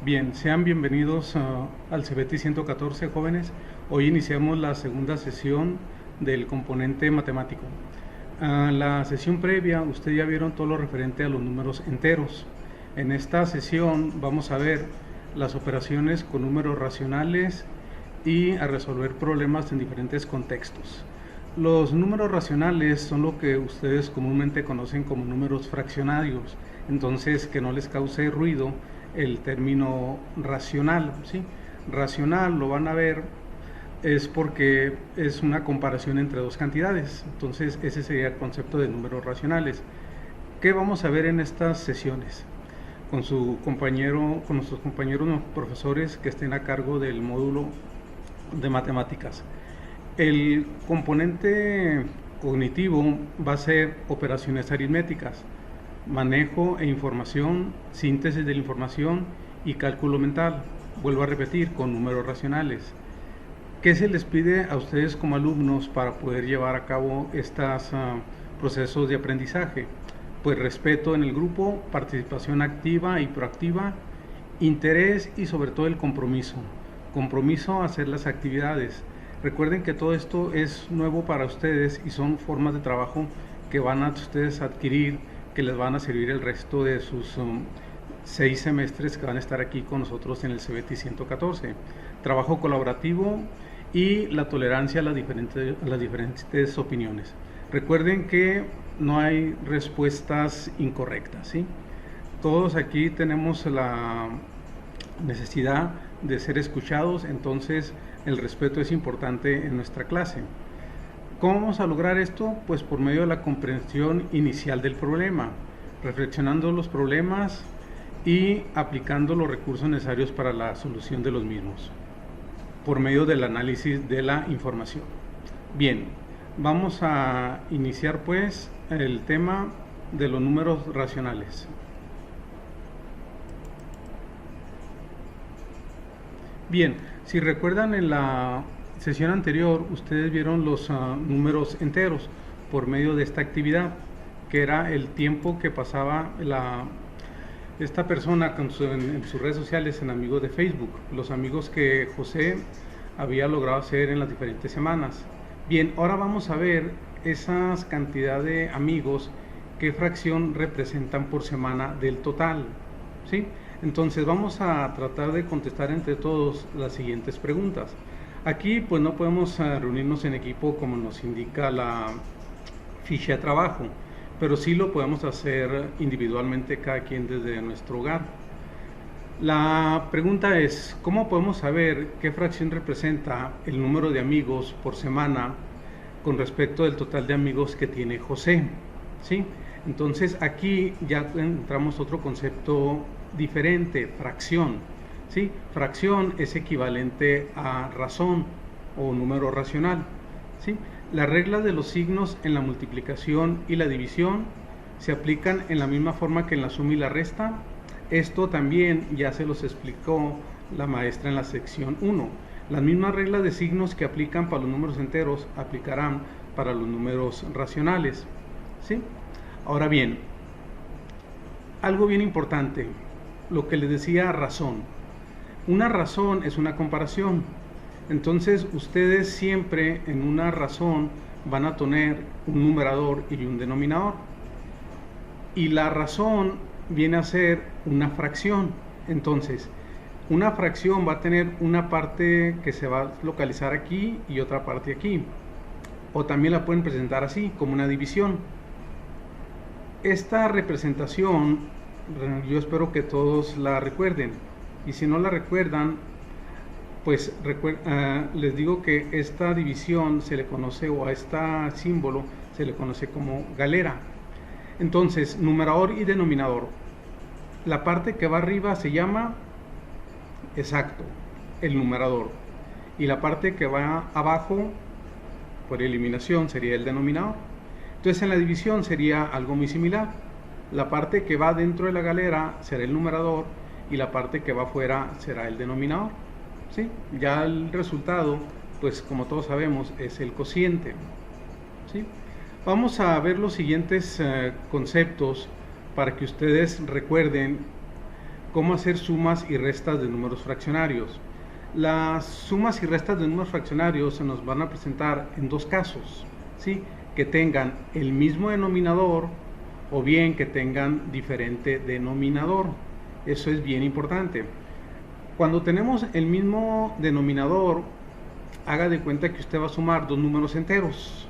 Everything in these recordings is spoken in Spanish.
Bien, sean bienvenidos al CBT 114, jóvenes. Hoy iniciamos la segunda sesión del componente matemático. La sesión previa, ustedes ya vieron todo lo referente a los números enteros. En esta sesión vamos a ver las operaciones con números racionales y a resolver problemas en diferentes contextos. Los números racionales son lo que ustedes comúnmente conocen como números fraccionarios, entonces que no les cause ruido el término racional, ¿sí? Racional, lo van a ver, es porque es una comparación entre dos cantidades, entonces ese sería el concepto de números racionales. ¿Qué vamos a ver en estas sesiones? Con nuestros compañeros profesores que estén a cargo del módulo de matemáticas. El componente cognitivo va a ser operaciones aritméticas, manejo e información, síntesis de la información y cálculo mental. Vuelvo a repetir, con números racionales. ¿Qué se les pide a ustedes como alumnos para poder llevar a cabo estos procesos de aprendizaje? Pues respeto en el grupo, participación activa y proactiva, interés y sobre todo el compromiso. Compromiso a hacer las actividades. Recuerden que todo esto es nuevo para ustedes y son formas de trabajo que van a ustedes adquirir, que les van a servir el resto de sus 6 semestres que van a estar aquí con nosotros en el CBT 114. Trabajo colaborativo y la tolerancia a las diferentes opiniones. Recuerden que no hay respuestas incorrectas, ¿sí? Todos aquí tenemos la necesidad de ser escuchados, entonces el respeto es importante en nuestra clase. ¿Cómo vamos a lograr esto? Pues por medio de la comprensión inicial del problema, reflexionando los problemas y aplicando los recursos necesarios para la solución de los mismos, por medio del análisis de la información. Bien, vamos a iniciar pues el tema de los números racionales. Bien, si recuerdan en la sesión anterior, ustedes vieron los números enteros por medio de esta actividad, que era el tiempo que pasaba esta persona en sus redes sociales, en amigos de Facebook, los amigos que José había logrado hacer en las diferentes semanas. Bien, ahora vamos a ver esas cantidad de amigos, qué fracción representan por semana del total, ¿sí? Entonces vamos a tratar de contestar entre todos las siguientes preguntas. Aquí pues no podemos reunirnos en equipo como nos indica la ficha de trabajo, pero sí lo podemos hacer individualmente cada quien desde nuestro hogar. La pregunta es, ¿cómo podemos saber qué fracción representa el número de amigos por semana con respecto del total de amigos que tiene José? ¿Sí? Entonces aquí ya entramos a otro concepto diferente, fracción. ¿Sí? Fracción es equivalente a razón o número racional. ¿Sí? Las reglas de los signos en la multiplicación y la división se aplican en la misma forma que en la suma y la resta. Esto también ya se los explicó la maestra en la sección 1. Las mismas reglas de signos que aplican para los números enteros aplicarán para los números racionales. ¿Sí? Ahora bien, algo bien importante, lo que les decía razón. Una razón es una comparación. Entonces ustedes siempre en una razón van a tener un numerador y un denominador. Y la razón viene a ser una fracción. Entonces, una fracción va a tener una parte que se va a localizar aquí y otra parte aquí. O también la pueden presentar así, como una división. Esta representación, yo espero que todos la recuerden. Y si no la recuerdan, pues les digo que esta división se le conoce, o a este símbolo se le conoce como galera. Entonces, numerador y denominador. La parte que va arriba se llama exacto, el numerador. Y la parte que va abajo, por eliminación, sería el denominador. Entonces, en la división sería algo muy similar. La parte que va dentro de la galera será el numerador y la parte que va afuera será el denominador. ¿Sí? Ya el resultado, pues como todos sabemos, es el cociente. ¿Sí? Vamos a ver los siguientes conceptos para que ustedes recuerden cómo hacer sumas y restas de números fraccionarios. Las sumas y restas de números fraccionarios se nos van a presentar en dos casos, ¿sí? Que tengan el mismo denominador o bien que tengan diferente denominador. Eso es bien importante. Cuando tenemos el mismo denominador, haga de cuenta que usted va a sumar dos números enteros,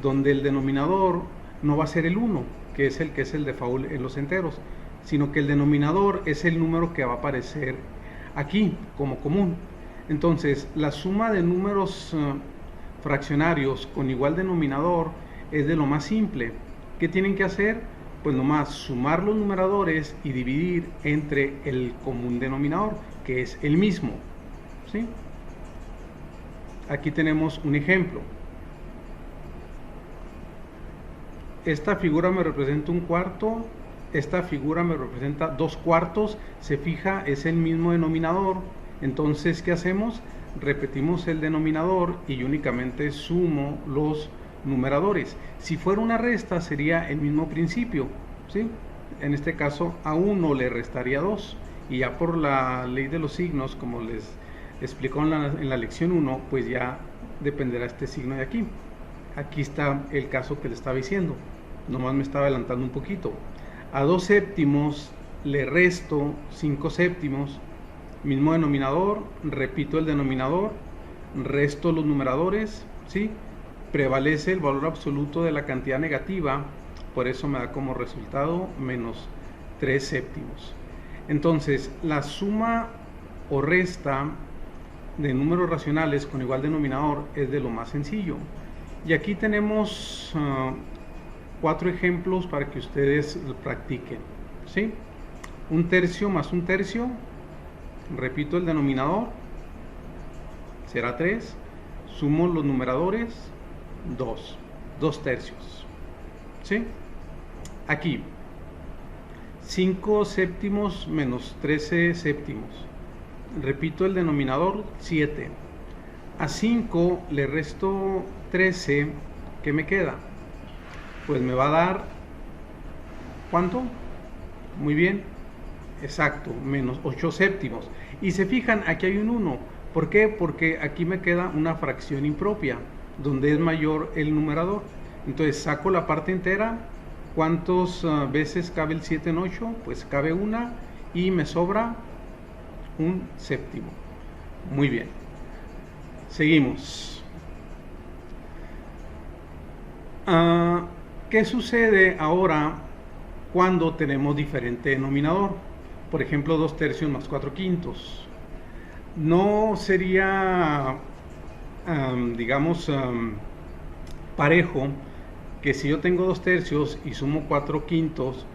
donde el denominador no va a ser el 1, que es el default en los enteros, sino que el denominador es el número que va a aparecer aquí como común. Entonces, la suma de números fraccionarios con igual denominador es de lo más simple. ¿Qué tienen que hacer? Pues nomás sumar los numeradores y dividir entre el común denominador, que es el mismo, ¿sí? Aquí tenemos un ejemplo. Esta figura me representa un cuarto, esta figura me representa 2/4, se fija, es el mismo denominador. Entonces, ¿qué hacemos? Repetimos el denominador y únicamente sumo los numeradores. Si fuera una resta, sería el mismo principio, ¿sí? En este caso, a 1 le restaría 2, y ya por la ley de los signos, como les explicó en la lección 1, pues ya dependerá este signo de aquí. Aquí está el caso que le estaba diciendo, nomás me estaba adelantando un poquito. A 2 séptimos le resto 5 séptimos, mismo denominador, repito el denominador, resto los numeradores, ¿sí? Prevalece el valor absoluto de la cantidad negativa, por eso me da como resultado menos 3 séptimos. Entonces, la suma o resta de números racionales con igual denominador es de lo más sencillo. Y aquí tenemos 4 ejemplos para que ustedes lo practiquen, ¿sí? 1/3 más 1/3, repito el denominador, será 3, sumo los numeradores, 2 tercios, ¿sí? Aquí, 5 séptimos menos 13 séptimos, repito el denominador, 7. A 5 le resto 13, ¿qué me queda? Pues me va a dar, ¿cuánto? Muy bien, exacto, menos 8 séptimos. Y se fijan, aquí hay un 1. ¿Por qué? Porque aquí me queda una fracción impropia, donde es mayor el numerador. Entonces saco la parte entera. ¿Cuántas veces cabe el 7 en 8? Pues cabe una y me sobra un séptimo. Muy bien. Seguimos. ¿Qué sucede ahora cuando tenemos diferente denominador? Por ejemplo, 2 tercios más 4/5. No sería, digamos, parejo que si yo tengo 2 tercios y sumo 4/5,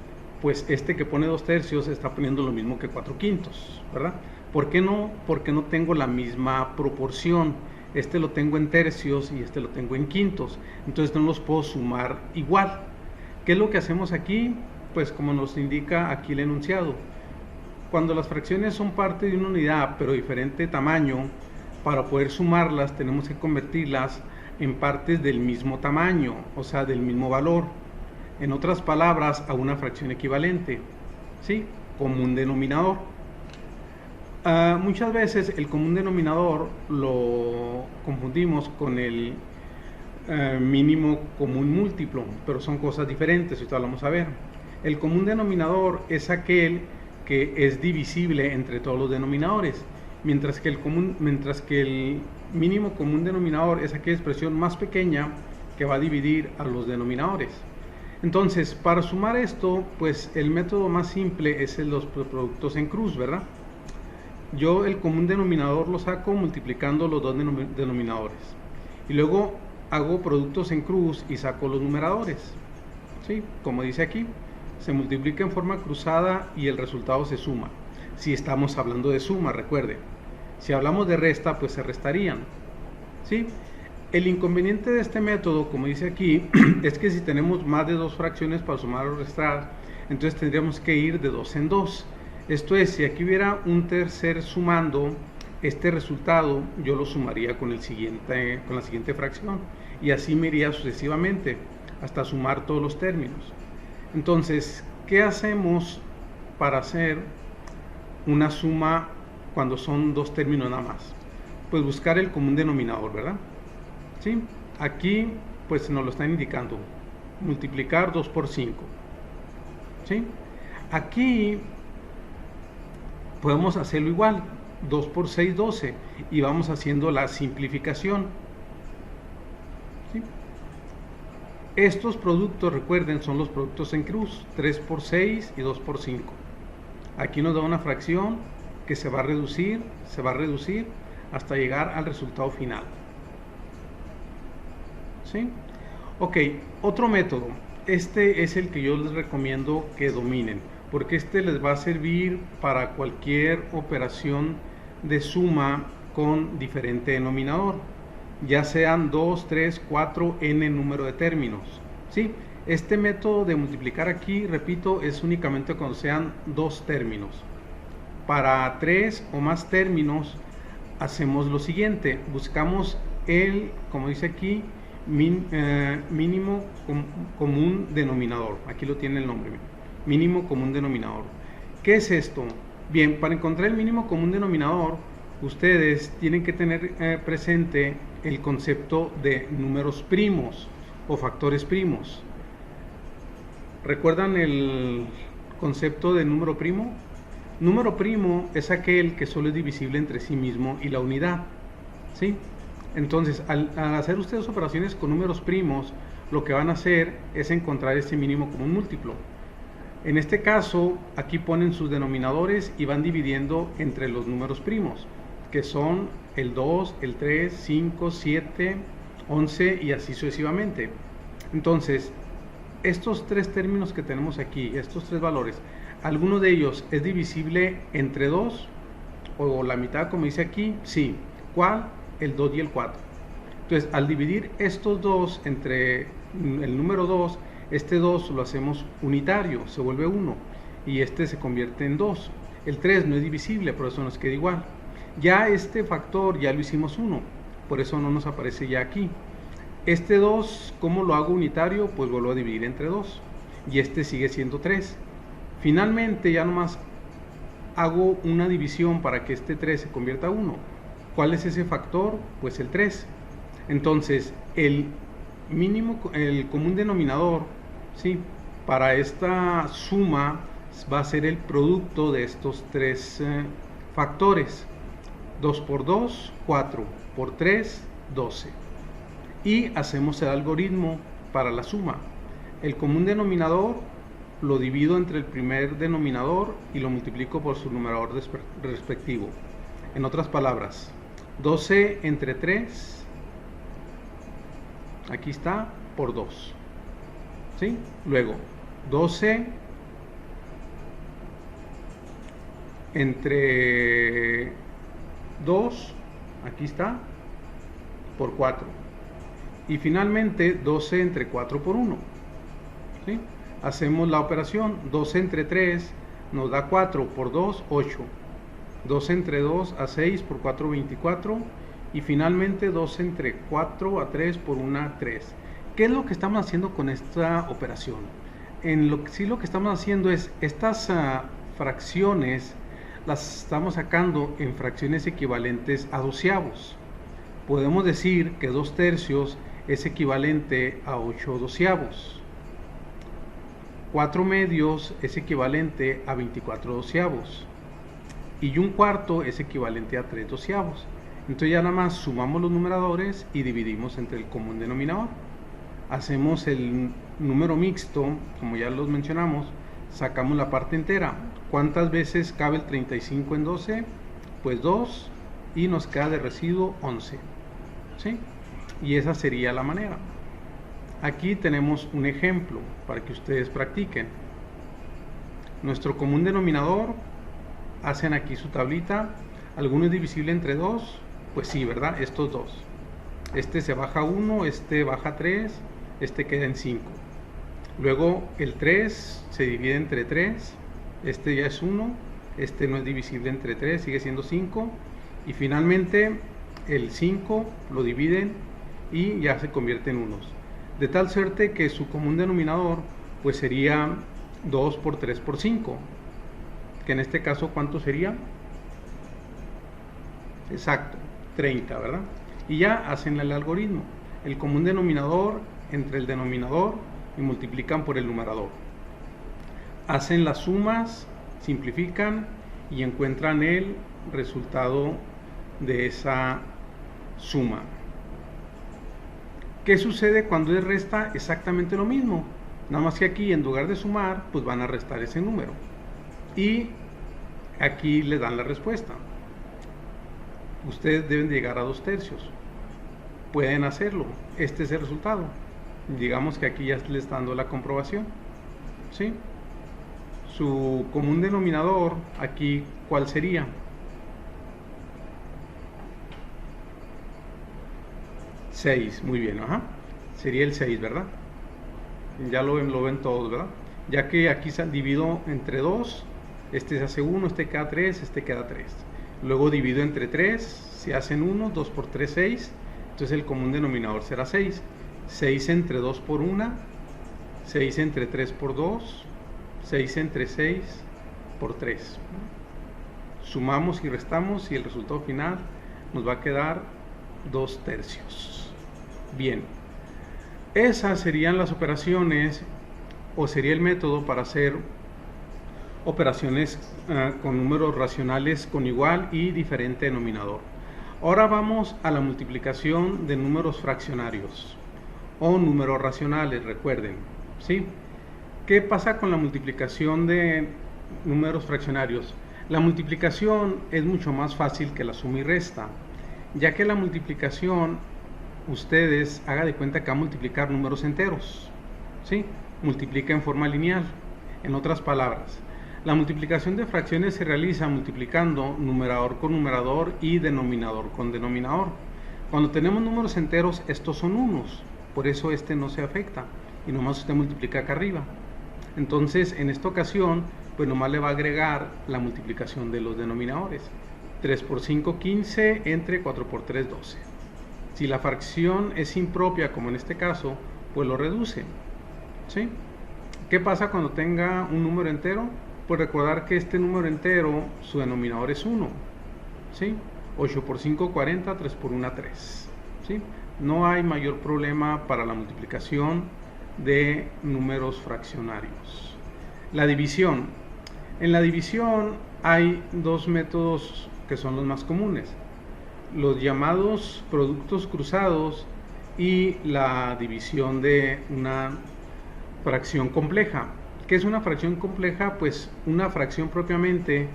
pues este que pone 2 tercios está poniendo lo mismo que 4/5, ¿verdad? ¿Por qué no? Porque no tengo la misma proporción. Este lo tengo en tercios y este lo tengo en quintos. Entonces no los puedo sumar igual. ¿Qué es lo que hacemos aquí? Pues como nos indica aquí el enunciado. Cuando las fracciones son parte de una unidad, pero diferente tamaño, para poder sumarlas tenemos que convertirlas en partes del mismo tamaño, o sea, del mismo valor. En otras palabras, a una fracción equivalente, ¿sí? Común denominador. Muchas veces el común denominador lo confundimos con el mínimo común múltiplo, pero son cosas diferentes, ahorita lo vamos a ver. El común denominador es aquel que es divisible entre todos los denominadores, mientras que el mínimo común denominador es aquella expresión más pequeña que va a dividir a los denominadores. Entonces, para sumar esto, pues el método más simple es el de los productos en cruz, ¿verdad? Yo el común denominador lo saco multiplicando los dos denominadores. Y luego hago productos en cruz y saco los numeradores, ¿sí? Como dice aquí, se multiplica en forma cruzada y el resultado se suma. Si estamos hablando de suma, recuerde. Si hablamos de resta, pues se restarían, ¿sí? El inconveniente de este método, como dice aquí, es que si tenemos más de 2 fracciones para sumar o restar, entonces tendríamos que ir de 2 en 2. Esto es, si aquí hubiera un tercer sumando, este resultado yo lo sumaría con la siguiente fracción, y así me iría sucesivamente hasta sumar todos los términos. Entonces, ¿qué hacemos para hacer una suma cuando son dos términos nada más? Pues buscar el común denominador, ¿verdad? ¿Sí? Aquí pues nos lo están indicando, multiplicar 2 por 5. ¿Sí? Aquí podemos hacerlo igual, 2 por 6, 12, y vamos haciendo la simplificación. ¿Sí? Estos productos, recuerden, son los productos en cruz, 3 por 6 y 2 por 5. Aquí nos da una fracción que se va a reducir hasta llegar al resultado final. ¿Sí? Ok, otro método. Este es el que yo les recomiendo que dominen, porque este les va a servir para cualquier operación de suma con diferente denominador, ya sean 2, 3, 4, n número de términos. ¿Sí? Este método de multiplicar aquí, repito, es únicamente cuando sean dos términos. Para 3 o más términos hacemos lo siguiente, buscamos el, como dice aquí, mínimo común denominador. Aquí lo tiene el nombre, mínimo común denominador. ¿Qué es esto? Bien, para encontrar el mínimo común denominador, ustedes tienen que tener presente el concepto de números primos o factores primos. ¿Recuerdan el concepto de número primo? Número primo es aquel que solo es divisible entre sí mismo y la unidad. ¿Sí? Entonces, al hacer ustedes operaciones con números primos, lo que van a hacer es encontrar ese mínimo común múltiplo. En este caso, aquí ponen sus denominadores y van dividiendo entre los números primos, que son el 2, el 3, 5, 7, 11 y así sucesivamente. Entonces, estos tres términos que tenemos aquí, estos tres valores, ¿alguno de ellos es divisible entre 2? ¿O la mitad, como dice aquí? Sí. ¿Cuál? El 2 y el 4. Entonces, al dividir estos dos entre el número 2, este 2 lo hacemos unitario, se vuelve 1, y este se convierte en 2. El 3 no es divisible, por eso nos queda igual. Ya este factor ya lo hicimos 1, por eso no nos aparece ya aquí. Este 2, ¿cómo lo hago unitario? Pues vuelvo a dividir entre 2, y este sigue siendo 3. Finalmente, ya nomás hago una división para que este 3 se convierta a 1. ¿Cuál es ese factor? Pues el 3. Entonces, el común denominador, ¿sí?, para esta suma va a ser el producto de estos tres factores. 2 por 2, 4, por 3, 12. Y hacemos el algoritmo para la suma. El común denominador lo divido entre el primer denominador y lo multiplico por su numerador respectivo. En otras palabras, 12 entre 3, aquí está, por 2. ¿Sí? Luego, 12 entre 2, aquí está, por 4. Y finalmente, 12 entre 4 por 1. ¿Sí? Hacemos la operación, 12 entre 3 nos da 4, por 2, 8. 2 entre 2 a 6, por 4, 24. Y finalmente 2 entre 4 a 3, por 1, 3. ¿Qué es lo que estamos haciendo con esta operación? Lo que estamos haciendo es, estas fracciones las estamos sacando en fracciones equivalentes a doceavos. Podemos decir que 2 tercios es equivalente a 8 doceavos. 4 medios es equivalente a 24 doceavos. Y 1/4 es equivalente a 3 doceavos. Entonces ya nada más sumamos los numeradores y dividimos entre el común denominador. Hacemos el número mixto, como ya los mencionamos, sacamos la parte entera. ¿Cuántas veces cabe el 35 en 12? Pues 2, y nos queda de residuo 11. ¿Sí? Y esa sería la manera. Aquí tenemos un ejemplo para que ustedes practiquen. Nuestro común denominador, hacen aquí su tablita. ¿Alguno es divisible entre 2? Pues sí, ¿verdad? Estos dos. Este se baja 1, este baja 3, este queda en 5. Luego el 3 se divide entre 3, este ya es 1, este no es divisible entre 3, sigue siendo 5. Y finalmente el 5 lo dividen y ya se convierte en unos. De tal suerte que su común denominador pues sería 2 por 3 por 5. que en este caso, ¿cuánto sería? Exacto, 30, ¿verdad? Y ya hacen el algoritmo, el común denominador entre el denominador y multiplican por el numerador. Hacen las sumas, simplifican y encuentran el resultado de esa suma. ¿Qué sucede cuando es resta? Exactamente lo mismo, nada más que aquí en lugar de sumar, pues van a restar ese número. Y aquí le dan la respuesta. Ustedes deben llegar a 2/3. Pueden hacerlo. Este es el resultado. Digamos que aquí ya le está dando la comprobación. ¿Sí? Su común denominador, aquí, ¿cuál sería? 6, muy bien, ajá. Sería el 6, ¿verdad? Ya lo ven todos, ¿verdad? Ya que aquí se divido entre 2, este se hace 1, este queda 3, este queda 3. Luego divido entre 3, se hacen 1, 2 por 3, 6. Entonces el común denominador será 6. 6 entre 2 por 1, 6 entre 3 por 2, 6 entre 6 por 3. Sumamos y restamos y el resultado final nos va a quedar 2/3. Bien, esas serían las operaciones o sería el método para hacer operaciones con números racionales con igual y diferente denominador. Ahora vamos a la multiplicación de números fraccionarios o números racionales, recuerden, ¿sí? ¿Qué pasa con la multiplicación de números fraccionarios? La multiplicación es mucho más fácil que la suma y resta, ya que la multiplicación, ustedes haga de cuenta que va a multiplicar números enteros, ¿sí? Multiplica en forma lineal. En otras palabras, la multiplicación de fracciones se realiza multiplicando numerador con numerador y denominador con denominador. Cuando tenemos números enteros, estos son unos, por eso este no se afecta y nomás usted multiplica acá arriba. Entonces, en esta ocasión, pues nomás le va a agregar la multiplicación de los denominadores. 3 por 5, 15, entre 4 por 3, 12. Si la fracción es impropia, como en este caso, pues lo reduce, ¿sí? ¿Qué pasa cuando tenga un número entero? Pues recordar que este número entero, su denominador es 1, ¿sí? 8 por 5, 40, 3 por 1, 3, ¿sí? No hay mayor problema para la multiplicación de números fraccionarios. La división. En la división hay dos métodos que son los más comunes: los llamados productos cruzados y la división de una fracción compleja. ¿Qué es una fracción compleja? Pues una fracción propiamente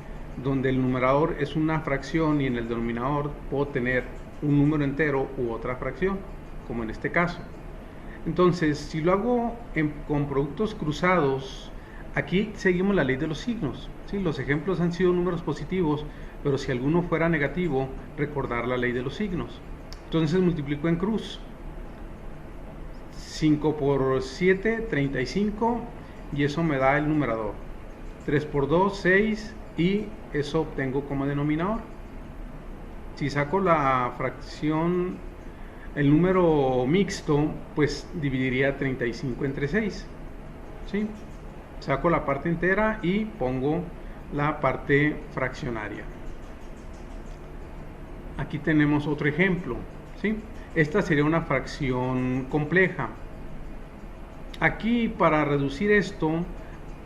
donde el numerador es una fracción y en el denominador puedo tener un número entero u otra fracción, como en este caso. Entonces, si lo hago con productos cruzados, aquí seguimos la ley de los signos, ¿sí? Los ejemplos han sido números positivos, pero si alguno fuera negativo, recordar la ley de los signos. Entonces multiplico en cruz. 5 por 7, 35, y eso me da el numerador. 3 por 2, 6, y eso obtengo como denominador. Si saco la fracción, el número mixto, pues dividiría 35 entre 6, ¿sí? Saco la parte entera y pongo la parte fraccionaria. Aquí tenemos otro ejemplo, ¿sí? Esta sería una fracción compleja. Aquí, para reducir esto,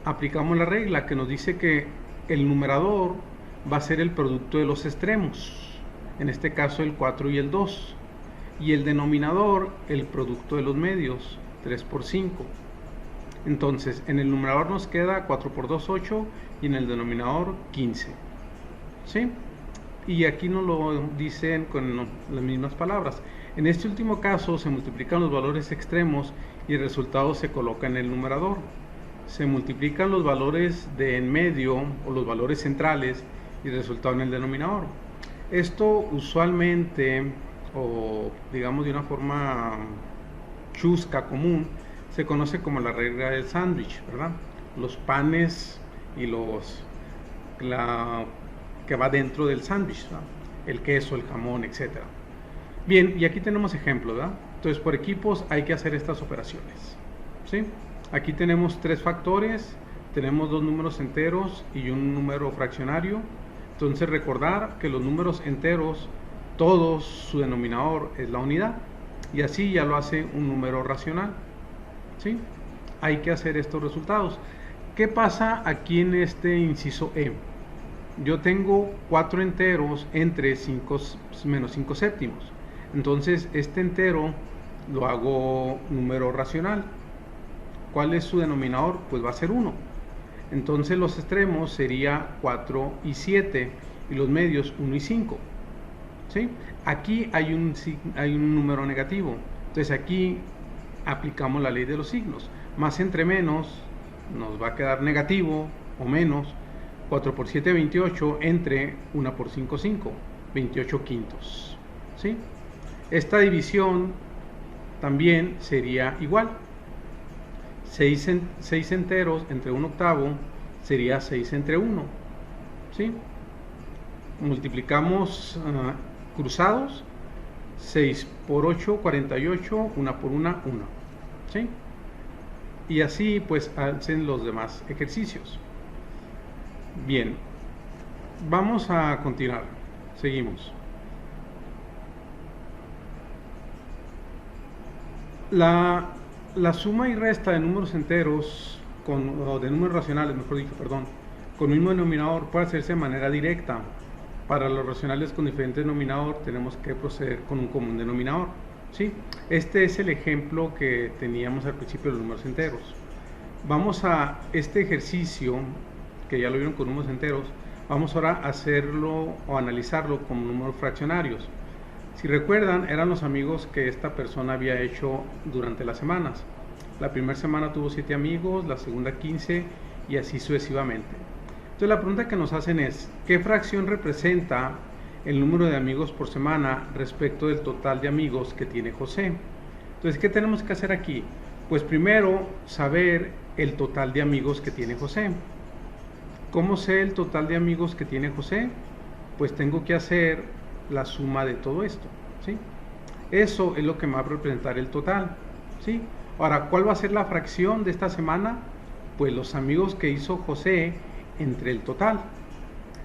aplicamos la regla que nos dice que el numerador va a ser el producto de los extremos, en este caso el 4 y el 2, y el denominador el producto de los medios, 3 por 5. Entonces, en el numerador nos queda 4 por 2, 8, y en el denominador 15, ¿sí? Y aquí nos lo dicen con las mismas palabras. En este último caso se multiplican los valores extremos y el resultado se coloca en el numerador. Se multiplican los valores de en medio o los valores centrales y el resultado en el denominador. Esto usualmente, o digamos de una forma chusca, común, se conoce como la regla del sándwich, ¿verdad? Los panes y que va dentro del sándwich, ¿verdad? El queso, el jamón, etc. Bien, y aquí tenemos ejemplos, ¿verdad? Entonces, por equipos hay que hacer estas operaciones, ¿sí? Aquí tenemos 3 factores, tenemos dos números enteros y un número fraccionario. Entonces recordar que los números enteros, todos su denominador es la unidad, y así ya lo hace un número racional, ¿sí? Hay que hacer estos resultados. ¿Qué pasa aquí en este inciso E? Yo tengo 4 enteros entre 5 menos 5 séptimos. Entonces este entero lo hago número racional. ¿Cuál es su denominador? Pues va a ser 1. Entonces los extremos sería 4 y 7 y los medios 1 y 5. ¿Sí? Aquí hay un número negativo. Entonces aquí aplicamos la ley de los signos. Más entre menos nos va a quedar negativo o menos. 4 por 7, 28, entre 1 por 5, 5, 28 quintos. ¿Sí? Esta división también sería igual. 6 enteros entre 1 octavo sería 6 entre 1. ¿Sí? Multiplicamos cruzados. 6 por 8, 48, 1 por 1, 1. ¿Sí? Y así pues hacen los demás ejercicios. Bien, vamos a continuar. Seguimos. La suma y resta de números enteros, o de números racionales, mejor dicho, perdón, con un mismo denominador puede hacerse de manera directa. Para los racionales con diferente denominador tenemos que proceder con un común denominador. ¿Sí? Este es el ejemplo que teníamos al principio de los números enteros. Vamos a este ejercicio, que ya lo vieron con números enteros, vamos ahora a hacerlo o analizarlo como números fraccionarios. Si recuerdan, eran los amigos que esta persona había hecho durante las semanas. La primera semana tuvo 7 amigos, la segunda 15 y así sucesivamente. Entonces la pregunta que nos hacen es, ¿qué fracción representa el número de amigos por semana respecto del total de amigos que tiene José? Entonces, ¿qué tenemos que hacer aquí? Pues primero, saber el total de amigos que tiene José. ¿Cómo sé el total de amigos que tiene José? Pues tengo que hacer la suma de todo esto, ¿sí? Eso es lo que me va a representar el total, ¿sí? Ahora, ¿cuál va a ser la fracción de esta semana? Pues los amigos que hizo José entre el total.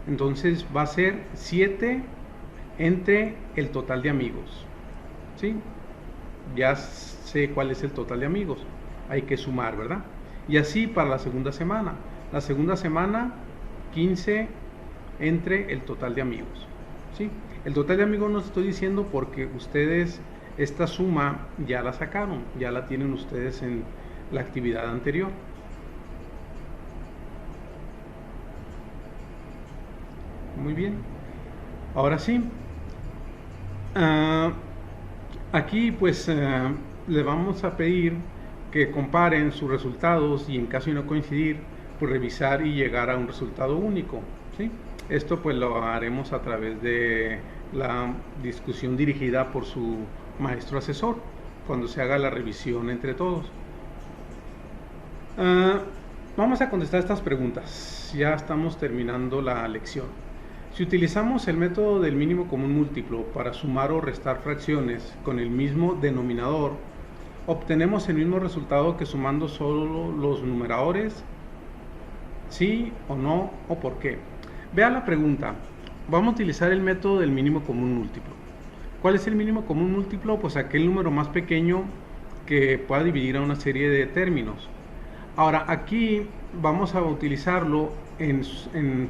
Entonces va a ser 7 entre el total de amigos, ¿sí? Ya sé cuál es el total de amigos. Hay que sumar, ¿verdad? Y así para la segunda semana. La segunda semana, 15 entre el total de amigos, ¿sí? El total de amigos no estoy diciendo porque ustedes esta suma ya la sacaron, ya la tienen ustedes en la actividad anterior. Muy bien. Ahora sí. Aquí pues le vamos a pedir que comparen sus resultados y en caso de no coincidir, pues revisar y llegar a un resultado único, ¿sí? Esto pues lo haremos a través de la discusión dirigida por su maestro asesor, cuando se haga la revisión entre todos. Vamos a contestar estas preguntas, ya estamos terminando la lección. Si utilizamos el método del mínimo común múltiplo para sumar o restar fracciones con el mismo denominador, obtenemos el mismo resultado que sumando solo los numeradores. ¿Sí o no o por qué? Vea la pregunta. Vamos a utilizar el método del mínimo común múltiplo. ¿Cuál es el mínimo común múltiplo? Pues aquel número más pequeño que pueda dividir a una serie de términos. Ahora aquí vamos a utilizarlo en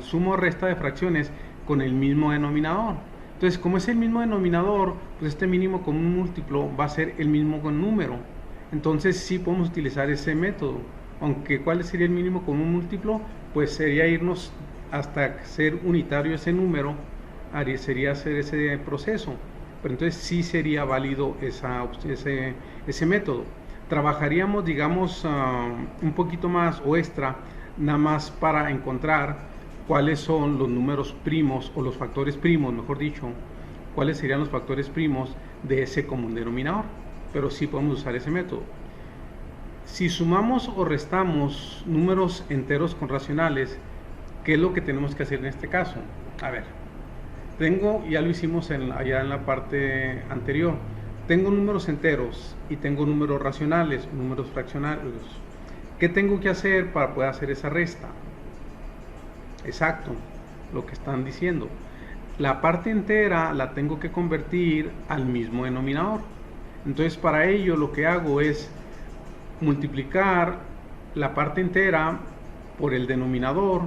suma o resta de fracciones con el mismo denominador. Entonces, como es el mismo denominador, pues este mínimo común múltiplo va a ser el mismo número. Entonces sí podemos utilizar ese método. Aunque ¿cuál sería el mínimo común múltiplo? Pues sería irnos hasta ser unitario ese número, sería hacer ese proceso. Pero entonces sí sería válido ese método. Trabajaríamos, digamos, un poquito más o extra, nada más para encontrar cuáles son los números primos o los factores primos, mejor dicho, cuáles serían los factores primos de ese común denominador. Pero sí podemos usar ese método. Si sumamos o restamos números enteros con racionales, ¿qué es lo que tenemos que hacer en este caso? A ver, ya lo hicimos allá en la parte anterior. Tengo números enteros y tengo números racionales, números fraccionarios. ¿Qué tengo que hacer para poder hacer esa resta? Exacto, lo que están diciendo. La parte entera la tengo que convertir al mismo denominador. Entonces, para ello lo que hago es multiplicar la parte entera por el denominador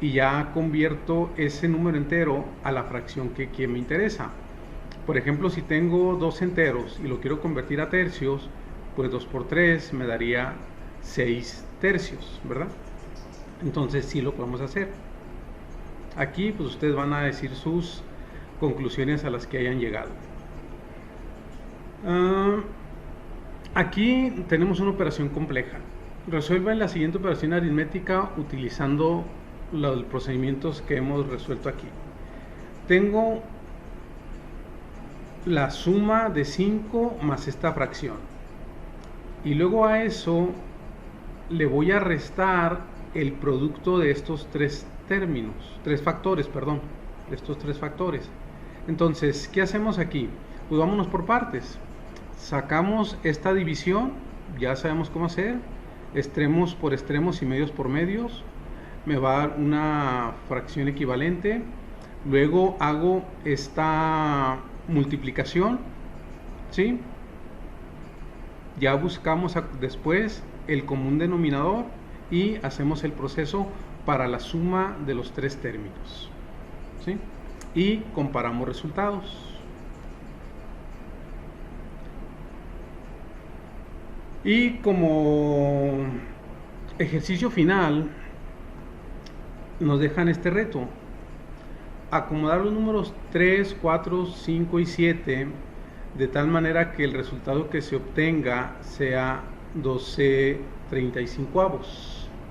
y ya convierto ese número entero a la fracción que me interesa. Por ejemplo, si tengo dos enteros y lo quiero convertir a tercios, pues 2 por 3 me daría 6 tercios, ¿verdad? Entonces sí lo podemos hacer. Aquí pues ustedes van a decir sus conclusiones a las que hayan llegado. Aquí tenemos una operación compleja. Resuelvan la siguiente operación aritmética utilizando los procedimientos que hemos resuelto aquí. Tengo la suma de 5 más esta fracción. Y luego a eso le voy a restar el producto de estos tres factores. Estos tres factores. Entonces, ¿qué hacemos aquí? Pues vámonos por partes. Sacamos esta división, ya sabemos cómo hacer, extremos por extremos y medios por medios, me va a dar una fracción equivalente. Luego hago esta multiplicación, ¿sí? Ya buscamos después el común denominador y hacemos el proceso para la suma de los tres términos, ¿sí? Y comparamos resultados. Y como ejercicio final nos dejan este reto: acomodar los números 3, 4, 5 y 7 de tal manera que el resultado que se obtenga sea 12/35,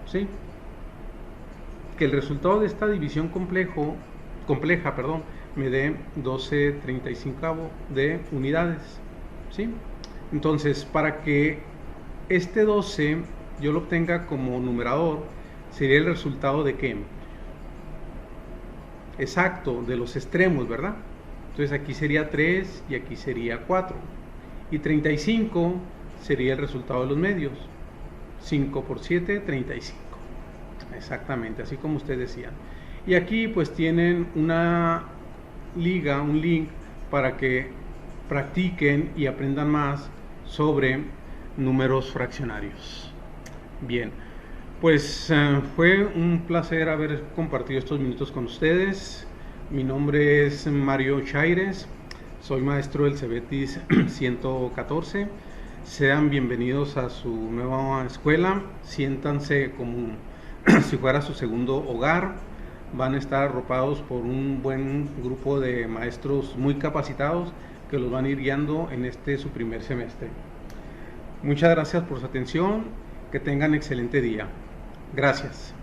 ¿sí? Que el resultado de esta división compleja, me dé 12/35 de unidades, ¿sí? Entonces, para que este 12 yo lo obtenga como numerador, sería el resultado de ¿qué? Exacto, de los extremos, ¿verdad? Entonces aquí sería 3 y aquí sería 4. Y 35 sería el resultado de los medios. 5 por 7, 35. Exactamente, así como ustedes decían. Y aquí pues tienen una liga, un link para que practiquen y aprendan más sobre números fraccionarios. Bien, pues fue un placer haber compartido estos minutos con ustedes. Mi nombre es Mario Chaires, soy maestro del Cebetis 114. Sean bienvenidos a su nueva escuela, siéntanse como si fuera su segundo hogar. Van a estar arropados por un buen grupo de maestros muy capacitados que los van a ir guiando en su primer semestre. Muchas gracias por su atención, que tengan excelente día. Gracias.